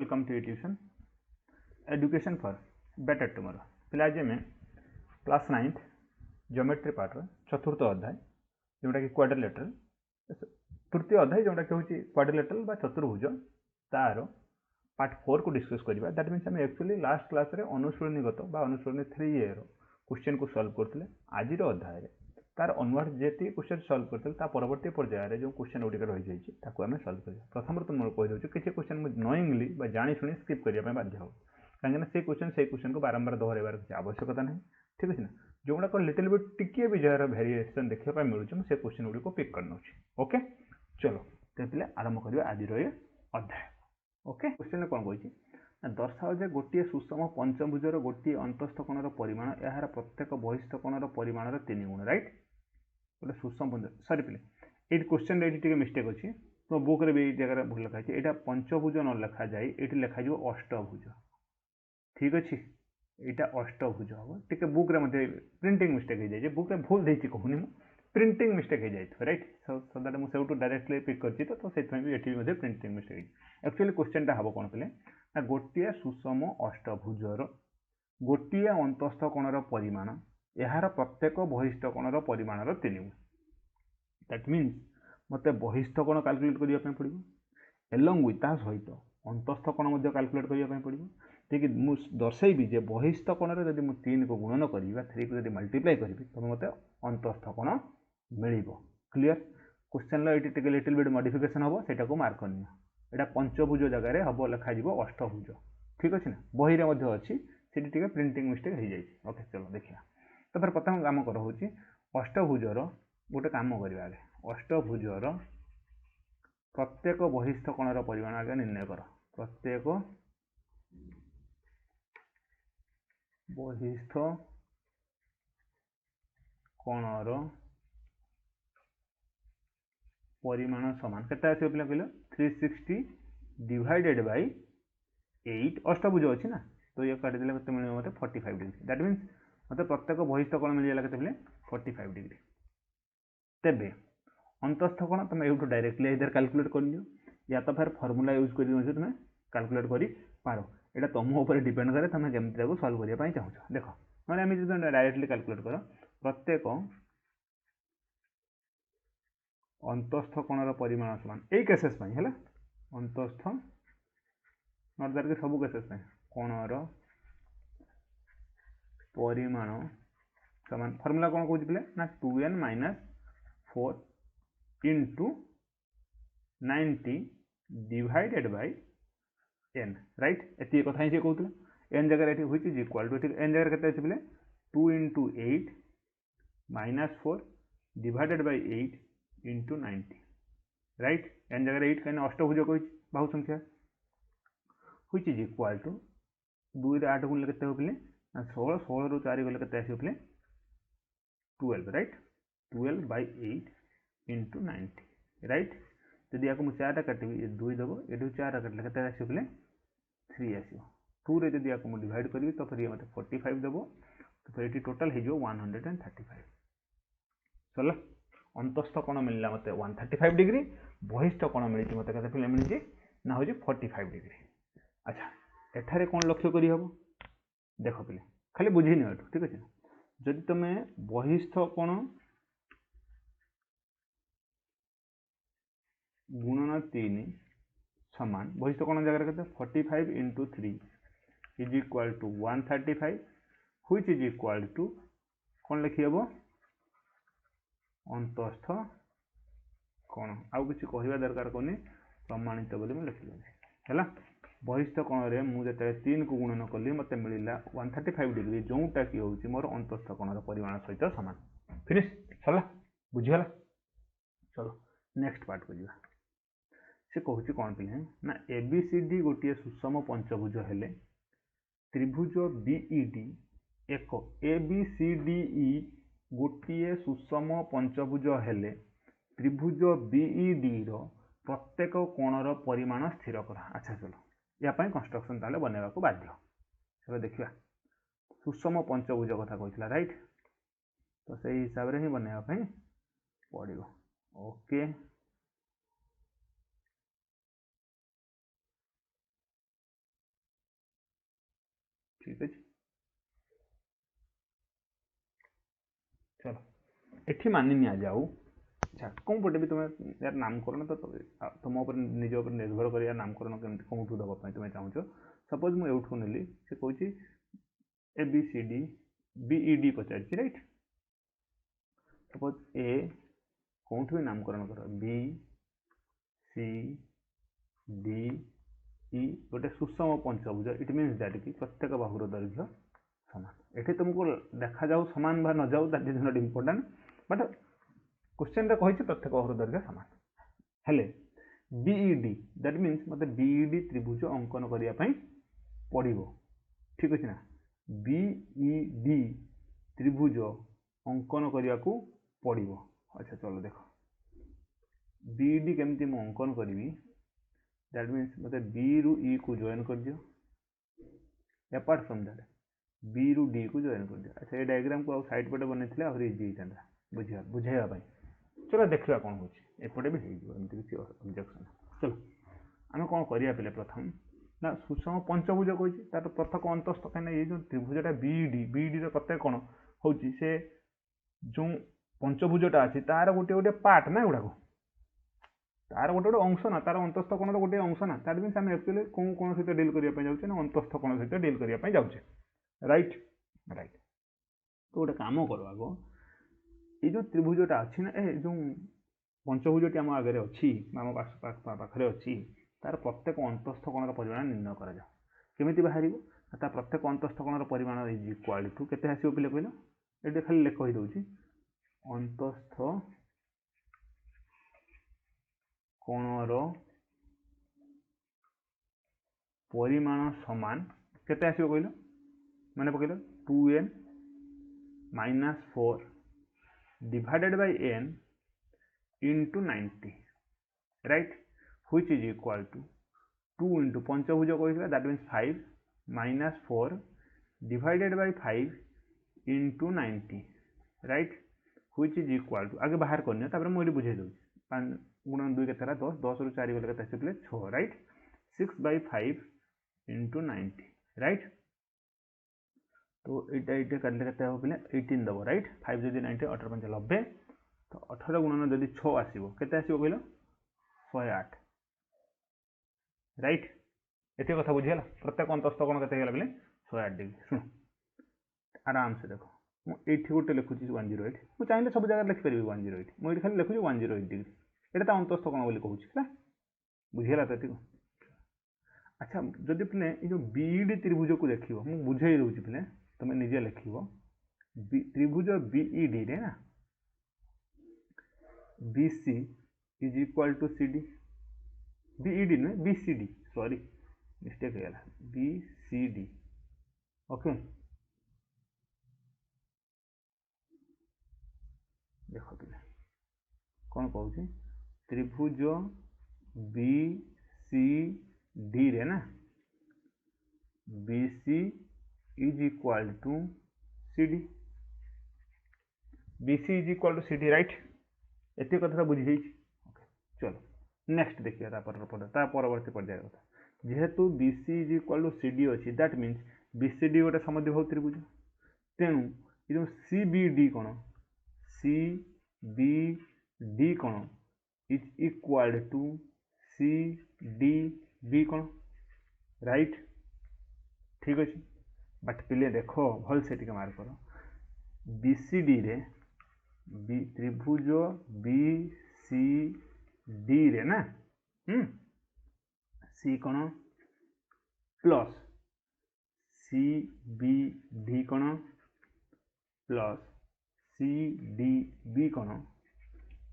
Welcome to tuition education for better tomorrow. पिला आज आम क्लास 9th ज्योमेट्री पार्ट चतुर्थ अध्याय जोटा कि क्वाड्रिलेटरल तृतीय अध्याय जोटा कि हूँ क्वाड्रिलेटरल बा चतुर्भुज तार पार्ट 4 को डिस्कस करवा। दैट मीन्स आम एक्चुअली लास्ट क्लास रे अनुश्रेणीगत बा अनुश्रेणी 3A रो क्वेश्चन को सॉल्व करते आज अध्याय तार अनवर्ड जी क्वेश्चन सॉल्व करते परवर्ती पर्यायर जो क्वेश्चन गुड़िक रही जाइए आम सॉल्व कर प्रथम तुम कहीदे किसी क्वेश्चन नोइंगली जाशुणी स्किप करने बाध्य हो कहीं से क्वेश्चन को बारंबार दोहराइबार किसी आवश्यकता नहीं। ठीक अच्छे ना जो गुड़ाक लिटिल बिट टिके भी जार भेरिएसन देखा मिलूँ से क्वेश्चन गुड़ी पिक कर नौ। ओके चलो तो आरंभ करवा आज अध्याय। ओके क्वेश्चन कौन कही दर्शाओ जे गोटे सुषम पंचभुजर गोटे अंतस्थ कोणर परिमाण यार प्रत्येक बहिस्थ कोणर परिमाणर 3 गुण राइट गोटे सुषम पंच सरी पे ये क्वेश्चन ये मिस्टेक अच्छी तो बुक रे भी जगह भूल लिखा है यहाँ पंचभुज न लिखा जाए ये लिखा अष्टभुज। ठीक अच्छे यहाँ अष्टभुज हम टे बुक रे प्रिंटिंग मिस्टेक हो जाए बुक रे भूल देती कहूनी प्रिंटिंग मिस्टेक हो जाए राइट सो दैट मुझे डायरेक्टली पिक कर प्रिंटिंग मिस्टेक एक्चुअली क्वेश्चन हम कौन पे गोटे सुषम अष्टभुजर गोटे अंतस्थ कोणर परिमाण यार प्रत्येक बहिस्थ कोणर परिमाणर 3 गुण। दैट मीन्स मत बहिस्थ कोण कैलकुलेट करने पड़ो एलंग विथ ता सहित अंतस्थ कोण कैलकुलेट करने पड़ो ठीक मुझे दर्शेबी जे बहिस्थ कोण जब मुझे 3 को गुणन करी 3 को जब मल्टीप्लाई करी तुम मत अंतस्थ कोण मिल क्लीयर क्वेश्चन ये लिटिल बिट मॉडिफिकेशन हम सेटा को मार्क करनी यहाँ पंचभुज जगह हम लिखा अष्टभुज। ठीक अच्छे ना बही में अच्छी से प्रिंटिंग मिस्टेक हो जाए। ओके चलो देखिए तो फिर प्रथम कम कर अष्टभुजर गोटे कम करवा अष्टभुजर प्रत्येक बहिस्थ कोणर परिमाण आगे निर्णय कर प्रत्येक बहिस्थ कोणर परिमाण समान केते आसे पिला कहलो 360 डिवाइडेड बाय 8 अष्टभुज अच्छी ना तो ये काटी देले केते मिले मते 45 डिग्री। दैट मीन्स मते प्रत्येक बहिस्थ कोण मिल जाला केते मिले 45 डिग्री। तेबे अंतस्थ कोण तुम एठू डायरेक्टली इधर कैलकुलेट कर लियो या तो फिर फार्मूला यूज कर तुम कैलकुलेट करि पारो एटा तुम ऊपर डिपेंड करे तुम केमती ताको सॉल्व करिया पई चाहछो। देखो माने हम जब डायरेक्टली कैलकुलेट करो प्रत्येक अंतस्थ कोणर परिमाण समान यही केसेस है अंतस्थ नॉट दैट के सब केसेस कोणर परिमाण समान फॉर्मूला कौन कौन पे ना 2n - 4 into 90 divided by n right ये कथा ही कहते n जगह which is equal to n जगह केते अछि 2 into 8 - 4 divided by 8 into 90 right n जगह 8 कहीं अष्टभुज कही बहु संख्या व्हिच इज इक्वल टू 2 रे 8 गुणले केते हो पे 16 16 रु 4 गले केते आसी पे 12 राइट 12 बाय 8 इंटू 90 राइट यदि आपको मुझे 4 काटि 2 देव ये 4 काटिले केते आसी पे 3 आसो 2 रे यदि आपको डिवाइड करी तो फिर ये मत 45 देव तो फिर ये टोटल हो 135 चल अंतस्थ कोण मिलला मत 135 डिग्री बहिस्थ कोण मिली मत के मिली ना हो 45 डिग्री। अच्छा एठारे कौन लक्ष्य करी हम देख पे खाली बुझी नि ठीक अच्छे जदि तुम बहिस्थ कोण गुणन 3 समान बहिस्थ कोण जगह के 45 into 3 is equal to 135 which is equal to कौन लिखी हम अंतस्थ कोण आउ किसी कहवा दरकार कौन प्रमाणित बोली मुझे लिखिदेवी है बहिस्थ कोण में मुझे 3 को गुणन कली मत मिलला 135 डिग्री जोटा कि हूँ मोर अंतस्थ कोणर परिमाण सहित सामान फिनिश सरला बुझीगला। चलो नेक्स्ट पार्ट को जा से कहूँ कौन पे ना एबीसीडी गोटे सुषम पंचभुज हेले त्रिभुज बीईडी एक एबीसीडीई गोटे सुषम पंचभुज हेले त्रिभुज बीईडी रो प्रत्येक कोणर परिमाण स्थिर कर। अच्छा चलो यापाई कंस्ट्रक्शन ताले बनवा को बाध्य चलो देखिए सुषम पंचभुज कथा कहला राइट तो सही हिसाब से ही बनवा पड़ो। ओके ठीक अच्छे। चलो एठी मानि नि जाऊ। अच्छा कौन पटे भी तुम्हें यार नामकरण तो तुम निज उपर निर्भर कर नामकरण केमती कौटू दवाई तुम्हें चाहूच। सपोज मुझे एठू नेली से कौच A B C D B E D पचार राइट। सपोज ए कौट भी नामकरण कर बी सी डी ई गोटे सुषम पंचभुज इट मीन्स दैट कि प्रत्येक बाहुर दैर्घ्य सामान। एठी तुमको देखा जाऊ सामान बा न जाऊ that is not important but question रे कहिछि प्रत्येक बाहुर दैर्घ्य सामान हेले बीईडी दैट मीन्स मते बीईडी त्रिभुज अंकन करिया पई पड़िबो ठीक अछि ना। बीईडी त्रिभुज अंकन करिया को पड़िबो। अच्छा चलो देखो बीईडी केमती मु अंकन करिवि दैट मीन्स मते बी रु ई को जॉइन कर दियो अपार्ट फ्रॉम दैट बी रु डी को जॉइन कर दियो। अच्छा ये डायग्राम को साइड पटे बनैथिले आहुरी इजी हितांता बुझेया पई। चलो देखा कौन हो एपटे भी होमती किसी ऑब्जेक्शन। चलो आम कौन करिया पे प्रथम ना सुषम पंचभुज कही तार प्रत्येक अंतस्थ कहीं ये जो त्रिभुजटा बीडी प्रत्येक कौन हूँ से जो पंचभुजटा अच्छी तार गोटे गोटे पार्ट ना गुड़ाक तार गोटे गोटे अंश ना तार अंतस्थ कोण गोटे अंश ना दैट मीन्स आम एक्चुअली कौन कौन सहित डील करने जाऊे ना अंतस्थ कोण सहित डील करने जाऊे राइट राइट। तो गोटे काम कर आगो ये जो त्रिभुजटा अच्छी ना ए जो पंचभुजटी आम आगे अच्छी आम पाखे अच्छी तार प्रत्येक अंतस्थ कोणर परिमाण निर्णय करा जाओ केमिति बाहर तार प्रत्येक अंतस्थ कोणर परिमाण इज इक्वाल टू केते आसीबो पिले कहलो एटे खाली लेख होई दउची अंतस्थ कोणर परिमाण समान केते आसीबो कहलो माने पकेलो 2n - 4 divided by n into 90 right which is equal to 2 into पंचभुज कही that means 5 minus 4 divided by 5 into 90 right which is equal to आगे बाहर करनी तापर मुझे बुझे दूँ 5 गुणन 2 के 10 10 रु 4 गले के 6 right 6 by 5 into 90 right। तो ये करले केते हो पिले 18 दबो राइट 5 जदि 90 18 5 90 तो 18 गुणन जदि 6 आसीबो केते आसीबो कहलो 108 राइट। एते कथा बुझियला प्रत्येक अंतस्थ कोण केते गेला पिले 108 डिग्री। सुन आराम से देखो मु एठी गोटे लिखुची 108 मु चाहिले सब जगह लिख परिबी 108 मु एठी खाली लिखुची 108 डिग्री एटा ता अंतस्थ कोण बोली कहूची ହେଲା बुझियला तते को। अच्छा जदि पिले ए जो बीईडी त्रिभुज को देखिबो मु बुझेई रहउची पिले तमे निजे लिखिबो त्रिभुज बीईडी रे ना BC is equal to CD BED नु बीसीडी सॉरी मिस्टेक हो गया बीसीडी ओके। देखो पिले कौन कहूँ त्रिभुज बीसीडी रे ना BC is equal to CD BC is equal to CD right एते कथा बुझी जाइए। चलो नेक्स्ट देखिए परवर्ती पर्याय कथा जेहेतु BC is equal to CD अच्छी दैट मीन्स बीसीडी गोटे समद्विबाहु त्रिभुज तेणु ये सीबीडी कौन सीबीडी कौन इज इक्वल टू सीडीबी कौन राइट ठीक अच्छे। बट पिले देखो भल से टिके मार्क कर बीसीडी रे त्रिभुज बीसीडी रे ना सी कौन प्लस सीबीडी कौन प्लस सीडीबी कौन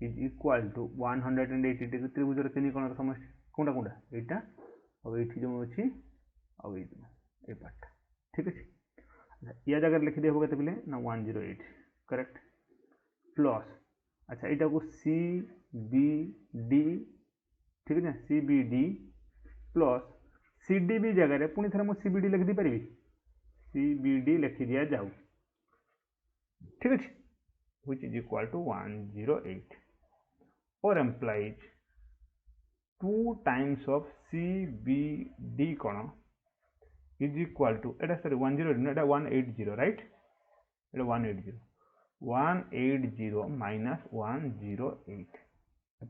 इज इक्वल टू 180 डिग्री त्रिभुज तीन कोण समष्टि कौटा कौटा यहाँ और ये जो अच्छी और ये पार्ट ठीक अच्छे। या जगह लिखिदे हो केते पिले ना 108 करेक्ट प्लस अच्छा यहाँ को सी बी डी ठीक है C B D plus C D B जगह पुणी थे मुझे सी बी डी लिखि दी पारि सी बी डी लिखि दिया जाऊ ठीक अच्छे which is equal to 108 or implies 2 times of CBD कौन is equal to Etah sorry 108 Etah 180 right Etah 180 minus 108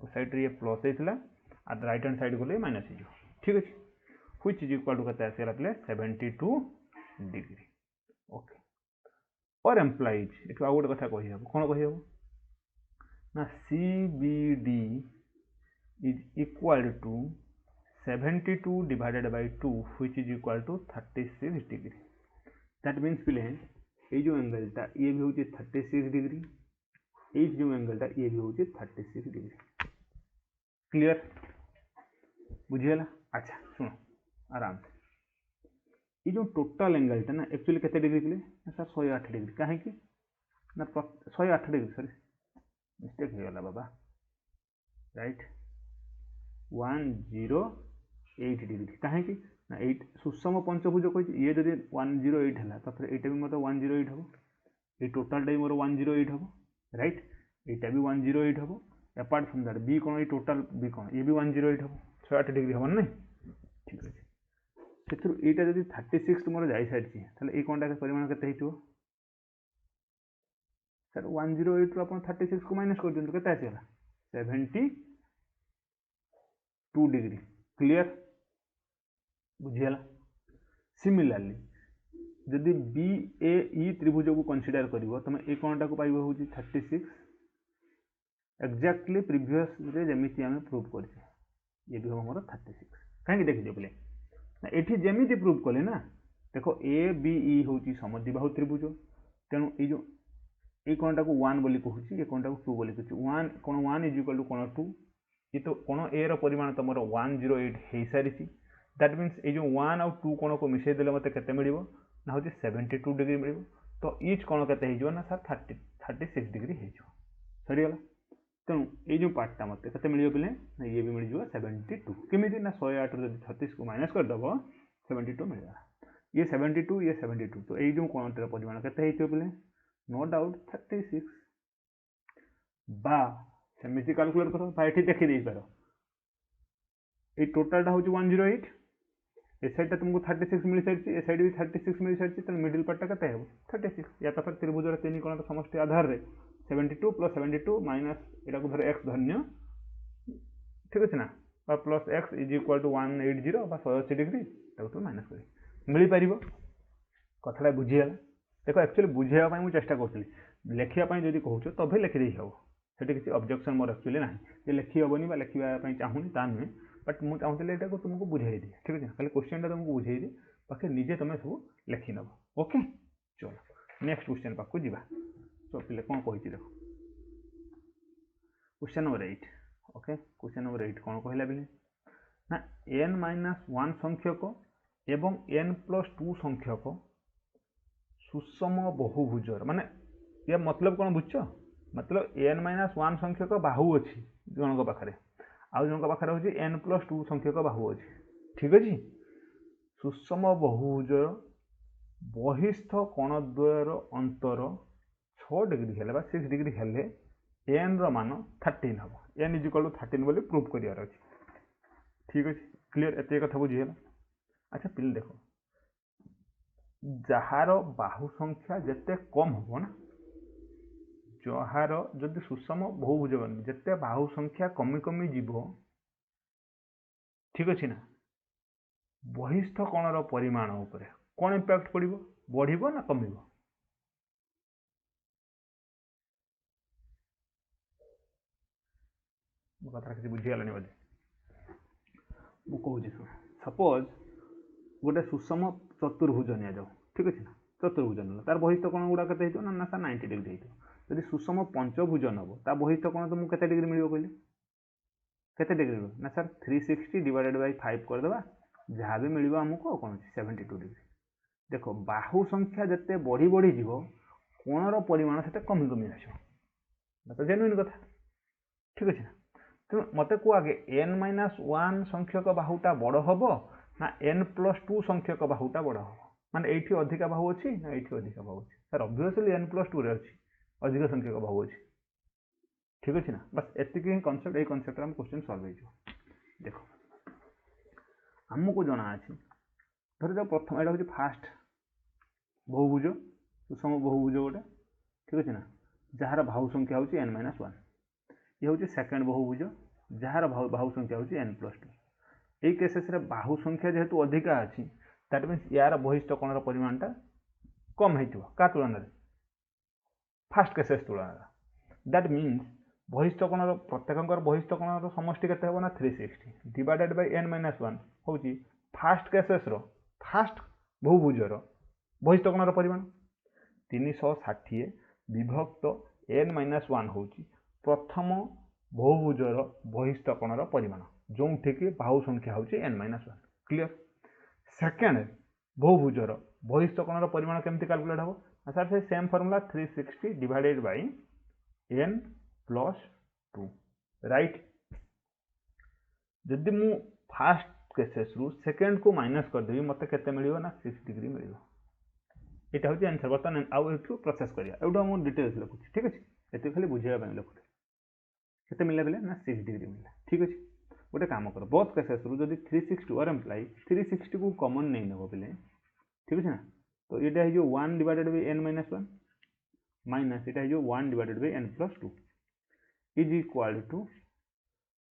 side ये प्लस होता आर राइट हैंड साइड गले माइनस हो ठीक अच्छे व्हिच इज इक्वाल टू कैसे आसगला पे 72 डिग्री ओके और एम्प्लॉइज ये आउ गोटे कथा कही कौन कही ना CBD is equal to 72 divided by 2 which is equal to 36 degree that means पिले ये जो एंगल टा ये भी होची 36 डिग्री ये जो एंगल टा ये भी होची 36 डिग्री क्लियर बुझियला अच्छा सुनो आराम से ये जो टोटल एंगल टा ना एक्चुअली केते डिग्री पिले सर 108 डिग्री काहे कि ना 108 डिग्री सॉरी मिस्टेक हो गला बाबा राइट 108 डिग्री कहीं ना 8 सुषम पंचभुज कही ये जब 108 है तो फिर यहाँ भी मतलब 108 हम ये टोटालटा भी मोर 108 हम राइट यहाँ भी 108 हम अपार्ट फ्रॉम दैट बी कौन ये टोटाल बी कौन ये भी 108 हम 108 डिग्री हम ना ठीक अच्छे से यहाँ जब 36 मोर जा सारी ये कौन परिमाण के सर 108 रू आप 36 को माइनस कर दिखाँ के 72 डिग्री क्लियर बुझीगला सिमिलरली जदि BAE त्रिभुज को कंसीडर कर तुम ये कौनटा को पाइब हूँ 36 एक्जाक्टली प्रीवियस जमी आम प्रूव कर ये भी हम मोर 36 कहीं देखिए बोले ना ये जमी प्रूव कले ना देख ABE हूँ समद्विबाहु त्रिभुज तेणु ये कौनटा को 1 बोली कहूँ ये कौनटा को 2 बोली कहूँ 1 कोण 1 इज इक्वल टू कोण 2 ये तो कोण ए परिमाण तुम 108 हो सारी दैट मीन्स ये जो 1 आउ 2 कोण को मिसई देले मत के मिल ना हूँ 72 डिग्री मिल तो इच कोण के ना सर 36 डिग्री हो सरीगला तेणु ये जो पार्टा मत के मिल पे ना ये भी मिल 72 केमी ना 108 रू 36 को माइनस करदेव 72 मिलगा ये 72 तो ये जो कोणटार परिमाण के पे नो डाउट 36 बा सेमिति कैलकुलेट करो भाई ये देखी दे पार ये टोटालटा हूँ 108 ए साइडटा तुमको 36 मिल सारी ए साइड भी 36 मिल सारी तो मिडिल पार्टा के 36 या तो फिर त्रिभुजर 3 कोण समष्टि आधार रे 72 प्लस 72 माइनस यहाँ को धर एक्स धन्य ठीक अच्छे ना plus X is equal to 180 180 degree तुम माइनस कर मिल पार कथा बुझीगला देखो एक्चुअली बुझाई मुझे चेष्टा करी लेखापी जब कहूँ तबे लिखिदे हम से किसी ऑब्जेक्शन मोर एक्चुअली ना लिखी हेनी लिखापी चाहूनी ता नुहे बट मुझे चाहूँगी यहाँ तुमको बुझाई दिए ठीक है खाली क्वेश्चन तुमको बुझाई दिए बाकी निजे तुम सब लिखी नब ओके चलो नेक्स्ट क्वेश्चन पाक जा तो पे कौन कही देख question number 8 okay question number 8 कौन कहला पे ना n-1 संख्यक एवं n+2 संख्यक सुषम बहुभुजर माने ये मतलब कौन बुझ मतलब n-1 संख्यक बाहु अच्छी जनक पाखे आउ जनक पाखे हूँ n+2 संख्यक बाहु अच्छी ठीक अच्छे सुषम बहुभुजर बहिस्थ कोणद्वयर अंतर 6 डिग्री है 6 डिग्री हेले n मान 13 हम n इज इक्वल टू 13 बोली प्रूव करार अच्छे ठीक अच्छे क्लीयर एत कथा बुझीगला अच्छा पे देखो जार बाहु संख्या जिते कम हम ना जार जदि सुषम बहुभुज जिते बाहु संख्या कमी कमी जीव ठीक अच्छे ना बहिस्थ कोणर परिमाण उपरे कौन इम्पैक्ट पड़ो बढ़ो ना कम कथा किसी बुझीगलानी बोधे मुझे सपोज गोटे सुषम चतुर्भुज नि जाऊ ठीक अच्छे ना चतुर्भुज ना तार बहिस्थ कोण गुड़ा के ना सर 90 डिग्री हो जब सुषम पंचभुज नब ता बहिस्थ कोण तुमको केते डिग्री मिल कहले केते डिग्री ना सर 360 डिवाइडेड बाय 5 करदे जहाँ भी मिल आमको कौन 72 डिग्री देख बाहु संख्या जिते बढ़ी बढ़ी जीव कोणर परिमाण से कमी कमी आस जेन्युइन कथा ठीक अच्छे ना तेणु मत को आगे n-1 संख्यक बाहुटा बड़ हम ना n+2 संख्यक बाहुटा बड़ हम माने ये अधिका बाहु अच्छी ना ये अधिका बाहु अच्छी सर ऑब्वियसली n+2 रे अच्छी अधिक संख्यक बाहु अच्छी ठीक अच्छे ना बस एति ही कॉन्सेप्ट ये कॉन्सेप्ट क्वेश्चन सॉल्व हो देखो आमको जना अच्छे धर जाओ प्रथम यहाँ हूँ फास्ट बहुभुज सुषम बहुभुज गोटे ठीक अच्छे ना जार बाहु संख्या हूँ n-1 ये हूँ सेकेंड बहुभुज जार बाहु संख्या हूँ n+2 यही केसेस बाहु संख्या जेहेतु अधिका अच्छी दैट मीन्स यार बहिष्ठ कोणर परिमाणटा कम हो क्या तुलन में फास्ट केसेस तुलन दैट मीन्स बहिष्ठ कोणर प्रत्येक बहिष्ठ कोणर समष्टि केते हो ना 360 डिवाइडेड बाय n-1 हूँ फास्ट केसेस फास्ट बहुभुजर बहिष्ठ कोणर परिमाण 360 विभक्त n-1 हूँ प्रथम बहुभुजर बहिष्ठ कोणर परिमाण जो कि बाहु संख्या हूँ n-1 क्लियर सेकेंड बहुभुजर बहिष्ठ कोणर परिमाण केमती कैलकुलेट हम सर से same formula 360 divided by n+2 right जदि मु फास्ट केसेस रु सेकेंड को माइनस करदेवी मत के ना 6 डिग्री मिल यहाँ हूँ आंसर बर्तमान आउ प्रोसेस करा मुझे डिटेल्स लिखुच्छी ठीक अच्छे ये खाली बुझाई लिखुते के मिलला ना 6 डिग्री मिलला ठीक अच्छे गोटे काम कर बोथ केसेस रु जब 360 और एम्प्लाई 360 को कॉमन नहीं नब पे ठीक अच्छे ना तो ये हो 1 डिवाइडेड बाय n-1 माइनस ये हो 1 divided by n+2 is equal to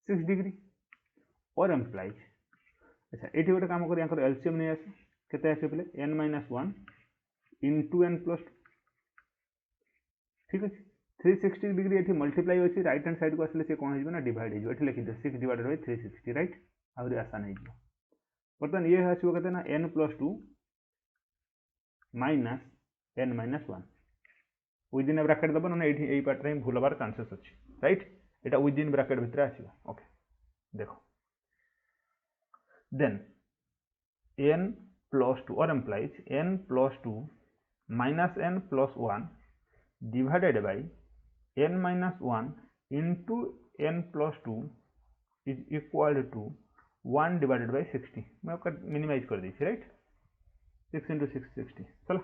6 degree और एम्प्लाइज अच्छा ये गोटे काम कर एलसीएम नहीं आस के आस पे n-1 इंटू n+2 ठीक अच्छे 360 डिग्री ये मल्टीप्लाई अच्छी राइट हैंड साइड को आसे से कौन हो डिवाइड हो लिखी 6 डिवाइडेड बाय 360 राइट आहरी आसान हो बर्तमान ये आसो के n+2 minus n-1 within bracket दब ना ये पार्ट में भूल हबार चांसेस अच्छी राइट यहाँ विदिन ब्राकेट भितर आसो ओके देखो देन n+2 और implies n+2 minus n+1 divided by n-1 into n+2 is equal to 1 divided by 60 मैं आपका मिनिमाइज कर दी राइट 6 इंटू 6 60 चलो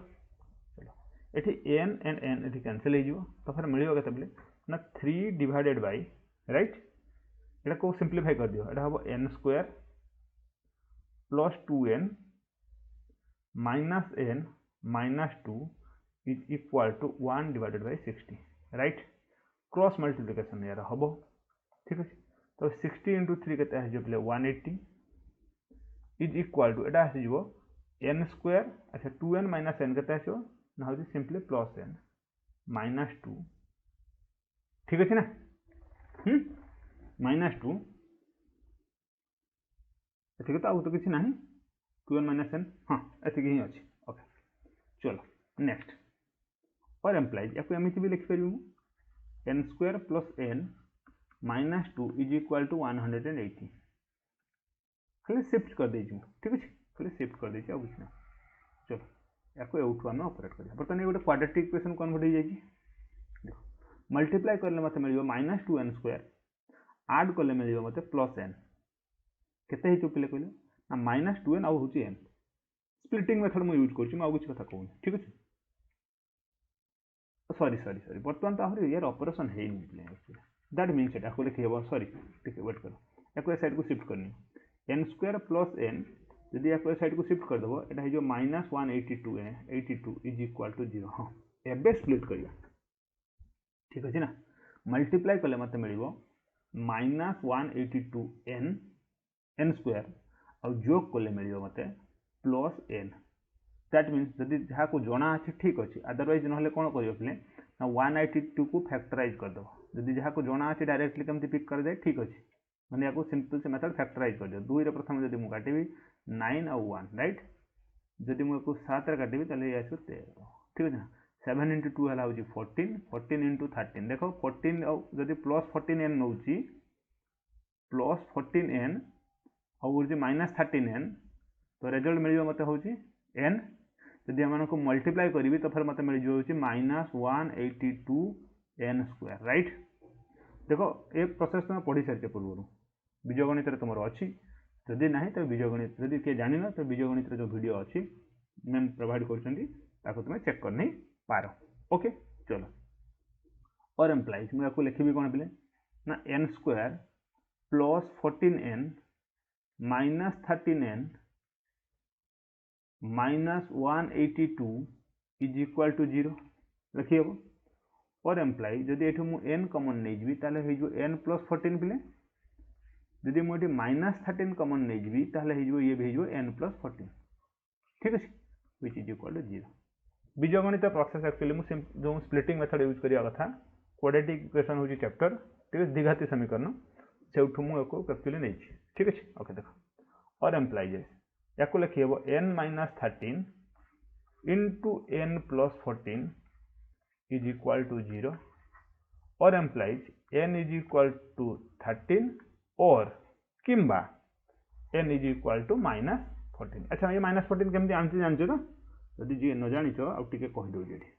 चलो ये n एंड n ये कैनसल हो तो फिर मिल के ना 3 डिवाइडेड बाय राइट यहाँ को सिंप्लीफाई कर दियो यहाँ हम n² plus 2n minus n minus 2 is equal to 1 divided by 60 right cross multiplication यार हम ठीक अच्छे तो 60 इंटू 3 के 180 इज इक्वल टू यहाँ आसो n² अच्छा 2n माइनस n के आसो ना हूँ सिंपली प्लस n माइनस 2 ठीक अच्छे ना माइनस 2 ठीक तो आउ तो किसी ना 2n माइनस n हाँ एति ही अच्छे ओके चलो नेक्स्ट और एम्प्लाइज या एमती भी लिखिपर n² plus n minus 2 is equal to 180 खाली शिफ्ट कर देती ठीक अच्छे खाली शिफ्ट कर देती कुछ ना चलो या एवठू आम ऑपरेट कर बर्तमान ये गोटे क्वाड्रेटिक इक्वेशन कन्वर्ट हो जाए देखो मल्टीप्लाई कले मत मिल माइनस 2n² आड कले मिल मत प्लस n केते पे कहले ना माइनस 2n आउ हूँ n स्प्लिटिंग मेथड मुझे यूज कर कथा कहूँ ठीक अच्छे सॉरी सॉरी सॉरी बर्तमान तो आहरी यार ऑपरेशन है दैट मीन्स एटा को लिखी हम सॉरी ठीक वेट कर या साइड को शिफ्ट करनी n² प्लस n यदि या साइड को शिफ्ट कर देव यहाँ हो माइनस 182 इज इक्वल टू 0 हाँ एबे स्प्लिट करिया ठीक अच्छे ना मल्टीप्लाई कले मत मिल माइनस 182 n² और जोग कले मिल मत प्लस n दैट मीन्स जदि जहाँ को जना अच्छे ठीक अच्छे अदरवाइज ना कौन कर ना 182 को फैक्टराइज करदेव जदि जहाँ को जना अच्छे डायरेक्टली कमी पिक कर जाए ठीक अच्छे मैंने या सिंपल से मेथड फैक्टराइज कर दियो 2 प्रथम जब मुझे काटि 9 और 1 राइट जदि मुझे 7 काटि ये आस 13 ठीक अच्छे ना 7 इंटू 2 है 14 14 इंटू 13 देख 14 जदि प्लस 14n नौ प्लस 14n और माइनस 13n तो रिजल्ट मिल मत हूँ n जदि एम मल्टीप्लाई करी तो फिर मत मिल जाऊँ माइनस 182 n² राइट देखो ये प्रोसेस तुम पढ़ी सारी पूर्व बीजगणित तुम अच्छी जदि ना तो बीजगणित जदि किए जान तो बीजगणित जो वीडियो अच्छी मैम प्रोवाइड कर तुम चेक कर नहीं पार ओके चलो और एम्प्लाइज मुझे लिखी कौन पे ना n² plus 14n minus 13n -182 is equal to 0 लिखी हम और एम्प्लाई जदि ये n कमन नहीं जी ताले हो n प्लस 14 पिले जदि मुझे -13 कमन नहीं जी ताले हो ये भी n प्लस 14 ठीक है विच इज इक्वाल टू 0 बीजगणित प्रोसेस एक्चुअली जो स्प्लिटिंग मेथड यूज करिया कथा क्वाड्रेटिक इक्वेशन होची चैप्टर ठीक है द्विघाती समीकरण सेउठु मु एको एक्चुअली नहीं ठीक है ओके देखो और एम्प्लाई जे याको लिखि हेबो n - 13 into n plus 14 is equal to 0 और implies n is equal to 13 और किंबा n is equal to -14 अच्छा ये -14 केमती आनछि जानछो तो यदि जी न जानिछो आ टिके कहि दउ जेठी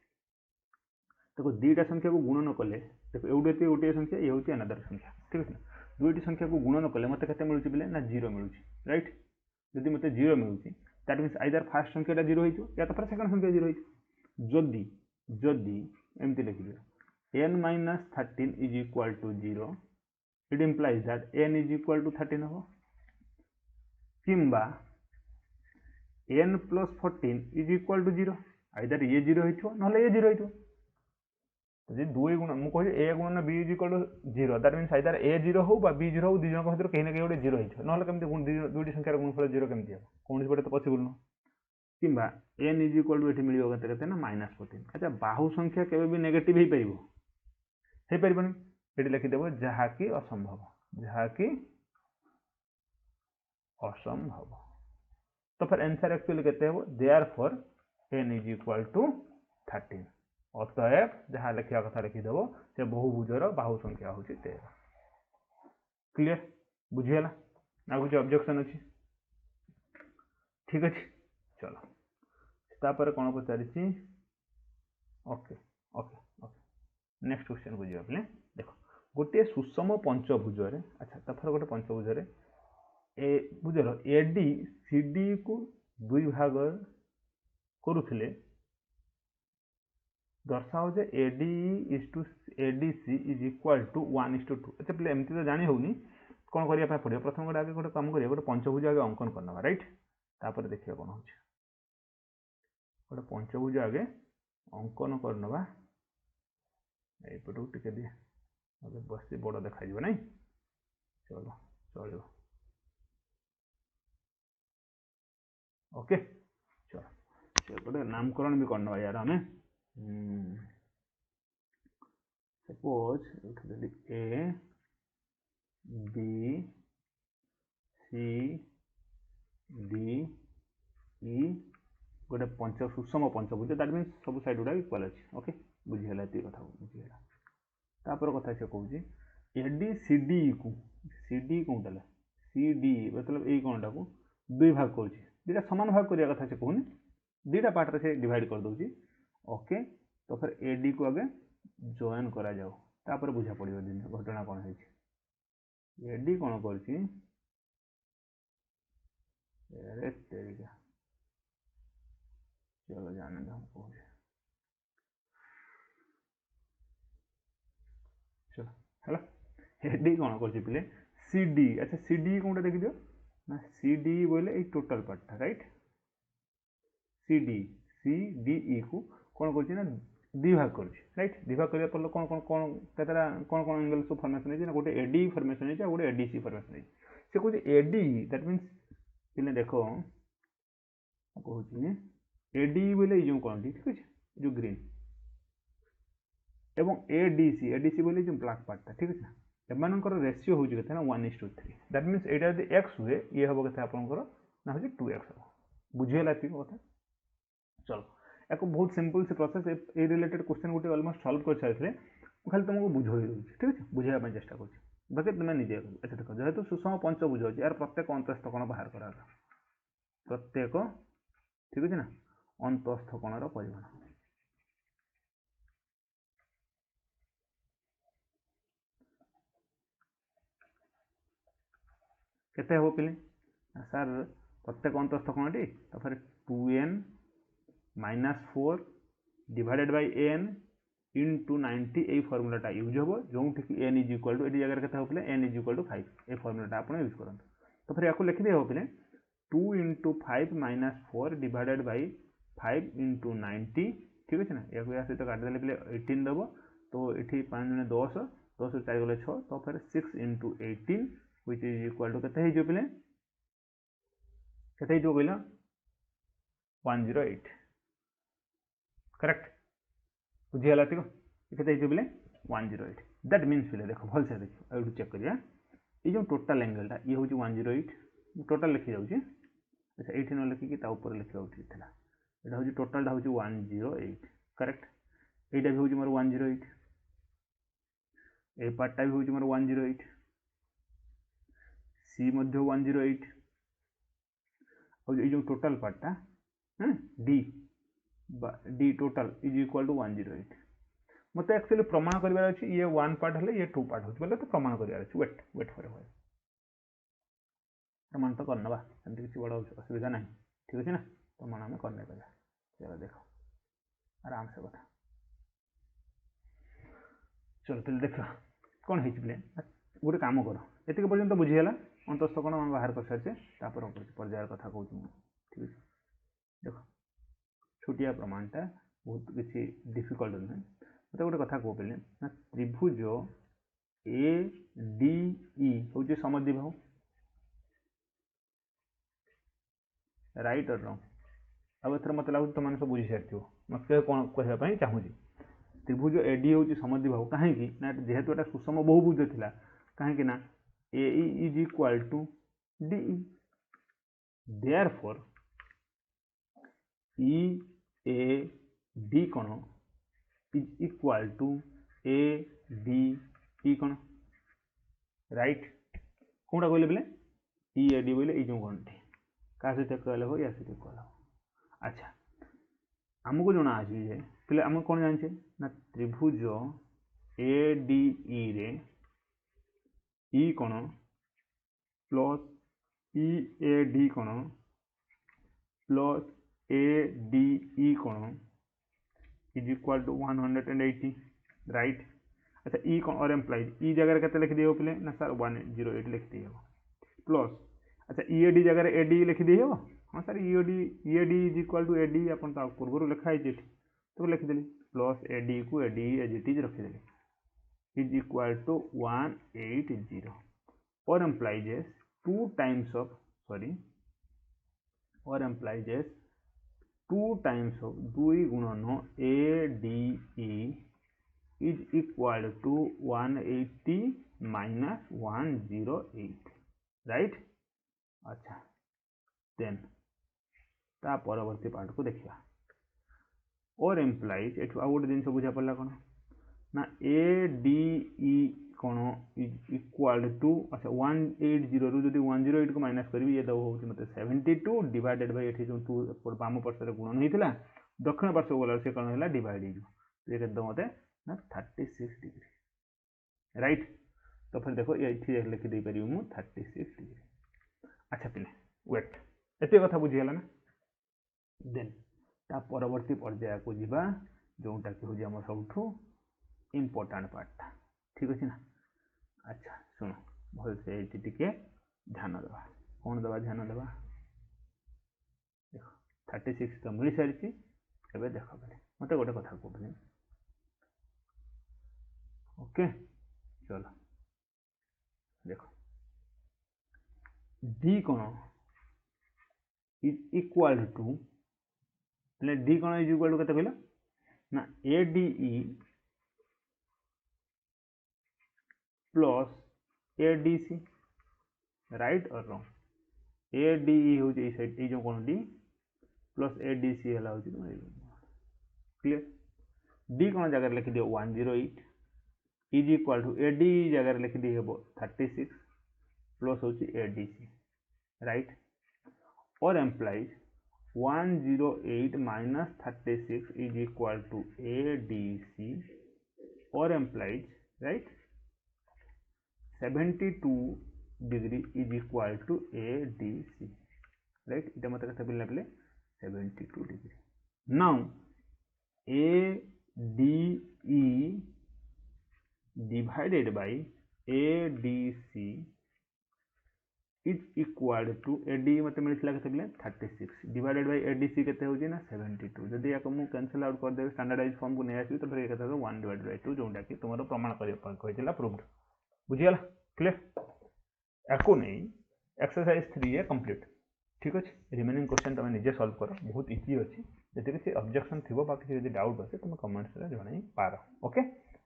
देखो दुईटा संख्या को गुणन कले देखो एउडे गोटे संख्या ये होची अनदर संख्या ठीक है दुईटी संख्या को गुणन कले मते केते मिलुची बिले ना 0 मिलुची राइट जदि मते 0 मिलुची दैट मीन्स आइदर फर्स्ट संख्याटा 0 होइछो या तो सेकंड संख्या 0 होइछो जदि जदि एमती लिखि दियो n - 13 is equal to 0 it implies that n is equal to 13 हो किंबा n plus 14 is equal to 0 either ये 0 होइछो नहले ये 0 होइछो जी दुई गुण मु कहि a गुणन b is equal to 0 that means either a 0 हो बा b 0 हो दुई जन भीतर कहीं ना कहीं गोटे 0 होइछो नहले केमती दुईटी संख्यार गुणफल 0 केमती हो कोनसी पटे तो पॉसिबल न किंबा n इज इक्वल टू एठी मिलियो केते केते ना -14 अच्छा बाहु संख्या केबे भी नेगेटिव हे पाइबो हे परिबनी एठी लिखि देबो जहा कि असंभव तो फिर आंसर एक्चुअली केते हो therefore n is equal to 13 अतएव जहाँ लिखा कथा लिखि देबो से बहुभुजर बाहु संख्या होची 13 क्लियर बुझियला ना कुछ ऑब्जेक्शन अछि ठीक अछि चलो तापर कोन पचारिछि okay okay okay next question को जिया अपने देखो गोटे सुषम पंचभुज रे अच्छा तापर गोटे पंचभुज रे ए भुजर एडी सीडी को दुई भाग करूथिले दर्शाओ जे A D is to A D C is equal to 1:2 अच्छा प्ले एमती तो जानि होनी कोन करिया पा पड़ियो प्रथम गोटे आगे गोटे काम करिया गोटे पंचभुज आगे अंकन करनवा राइट तापर देखिया कोन होछ गोटे पंचभुज आगे अंकन करनवा एपटू टिके दिए अबे बस बड़ देखा जिवो नै चलो चलो ओके चलो सेपटे नामकरण भी करनवा यार हमें suppose A B C D E गोटे पंच सुषम पंचभुज दैट मीन्स सब साइड गुडा इक्वल अछि ओके बुझियला एती कथा बुझियला तापर कथा से कहूची एडी सीडी को सीडी कोनटले सीडी मतलब ए कोनटा को दुई भाग करछि दुटा समान भाग करिया कथा से कहूनी दुटा पार्ट रे से डिवाइड कर दोची ओके तो फिर एडी को आगे जॉइन करा जाओ तापर बुझा पड़ियो दिन घटना कोन है एडी कोन करछि अरे तेरिका चलो जाने दो हमको चलो हेलो एडी कोन करछि पिले सीडी अच्छा सीडी कोनटा देखि दियो ना सीडी बोले ए total part right C D C D E को कोन करछि ना दुई भाग करछि राइट दुई भाग करिया पर कोन कोन कोन केतरा कोन कोन एंगल सो फॉर्मेशन है ना गोटे एडी फॉर्मेशन है गोटे एडीसी फॉर्मेशन है से कहछि एडी दैट मींस इने देखो कहछि एडी बोले जो कोन ठीक है जो ग्रीन एवं एडीसी एडीसी बोले जो ब्लैक पार्ट ठीक है एमानकर रेशियो होछि केते ना 1:3 दैट मींस एटा यदि x हुए ये हबो केते आपनकर ना होछि 2x बुझियला ती कथा चलो एको बहुत सिंपल से प्रोसेस ए रिलेटेड क्वेश्चन गोटे ऑलमोस्ट सॉल्व कर साइले खाली तुमको बुझोई रहउछि ठीक है बुझाया पय चेष्टा करछि बाकी तुम निजे अच्छा देखो जेहेतु सुषम पंचभुज अछि यार प्रत्येक अंतस्थ कोण बाहर करा प्रत्येक ठीक है ना अंतस्थ कोणर परिमाण केते हो पिले सर प्रत्येक अंतस्थ कोणटी तो फिर 2n - 4 divided by n into 90 ए फार्मूलाटा यूज होबो जोंठी कि n इज इक्वल टू एडी जगह केते हो पिले n इज इक्वल टू 5 ए फार्मूलाटा आपण यूज करन तो फिर याको लिखि दे हो पिले 2 into 5 minus 4 divided by 5 into 90 ठीक अच्छे ना या सहित काटिदेले पे 18 दब तो ये 5 जन 10 10 4 गले 6 तो फिर 6 into 18 which is equal to केते हो पे केते हो कहला 108 करेक्ट बुझीगला ठीक केते हो पे 108 दैट मीन्स पे देख भल से देख ये चेक करिया ये जो टोटल एंगलटा ये हूँ 108 टोटल लिखी जाऊँगी अच्छा ये न लिखिकी ऊपर लिखा उचित था यहाँ हूँ टोटालटा हूँ 108 करेक्ट यहाँ भी हूँ मोर 108 ए पार्टा भी हूँ मोर 108 सी 108 और ये जो टोटाल पार्टा D D total is equal to 108 मत एक्चुअली प्रमाण कर ये 1 पार्ट है ये 2 पार्ट हो तो प्रमाण कर वेट वेट फॉर व्हाइल प्रमाण तो करना एमती किसी बड़ा असुविधा ना ठीक अच्छे ना प्रमाण आम करने चलो देखो आराम से कथा चलो पे देख कौन है पे गोटे कम कर ये पर्यटन बुझीगला अंतस्थ कौन आम बाहर कर सारी पर्यायर कथा कहूँ ठीक है देख छोटिया प्रमाणटा बहुत किसी डिफिकल्ट नुहे मत गोटे कथा कह पे त्रिभुज ए डी ई हूँ समद्विबाहु राइट और रॉन्ग अब एथर मत लगुच तुम सब बुझी सारी मत कौन कहवाई चाहूँगी त्रिभुज एडी हूँ समद्विबाहु कहीं जेहेतु एटा सुषम बहुभुज था कहीं A is equal to D therefore E A D कोण is equal to A D E कोण राइट कौटा कहले बोले ई ए डी बोले ये कोण क्या सहित कहले हो या सहित कहले हो अच्छा आमको जना अच्छी जे पे आम कौन जाने ना त्रिभुज ए डी ई रे ई कोण प्लस ई ए डी कोण प्लस ए डी ई कोण इज इक्वल टू 180 राइट अच्छा ई कोण और एम्प्लाइज ई जगह के लिख दिए पे ना सर 108 लिख दिए प्लस अच्छा ई ए डी जगह ए डी लिख दिए हाँ sir E A D is equal to A D अपन तो पूर्व लिखाई तो लिखिदेली प्लस ए डी को A D as it is रखिदेली इज इक्वल टू 180 और एम्प्लाइजेस 2 टाइम्स ऑफ सॉरी और एम्प्लाइजेस 2 टाइम्स ऑफ 2 गुणन A D E is equal to 180 minus 108 right अच्छा देन ता परवर्ती पार्ट को देखिए और एम्प्लाइज ये गोटे जिन बुझा पड़ा कौन ना ए डी ई कौन इज इक्वल टू अच्छा 180 रु जब 108 को माइनस करी ये दब हूँ मतलब 72 डिवाइडेड बाई ये जो 2 बाम पार्श्व गुणन होता दक्षिण पार्श्व गला से कौन है डिवाइड हो ये मत ना 36 डिग्री राइट तो फिर देखो ये लिखिदे पारि मु 36 डिग्री अच्छा पे वेट एत कथा बुझीगला ना देन ता परवर्ती पर्याय को जीवा जोटा कि हूँ आम सबुठू इम्पोर्टाट पार्टा ठीक अच्छे ना अच्छा शुण भल से टिके ध्यान दबा कौन दबा ध्यान दबा देख 36 तो मिल सारी एवं देख पे मत गोटे कथा कहते ओके चलो देख डी कोण इज इक्वल टू डी कोण इज इक्वल टू केते कहला ना A D E plus A D C right और रॉन्ग ए डी ई हूँ ये जो कौन D plus A D C है क्लियर डी कौन जगह लिखि दियो 108 is equal to A D जगह लिखि दी हे 36 प्लस हूँ ए डी सी राइट और implies 108 minus 36 is equal to A D C और implies right 72 degree is equal to A D C right इटा मत कथा बोलना पे 72 degree now A D E divided by A D C is equal to AD मत मिलता के 36 divided by ADC के 72 जदि या मुझे कैंसल आउट करदेवी स्टैंडर्डाइज फॉर्म को नहीं आसबि तो फिर एक 1/2 जोटा कि तुम प्रमाण करना प्रूव्ड बुझीगला क्लियर या नहीं एक्सरसाइज 3 कंप्लीट ठीक अच्छे रिमेनिंग क्वेश्चन तुम निजे सॉल्व कर बहुत इजी अच्छी जब किसी ऑब्जेक्शन थी बाकी डाउट अच्छे तुम कमेंट्स जन पार okay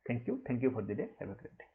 thank you for the day have a great day.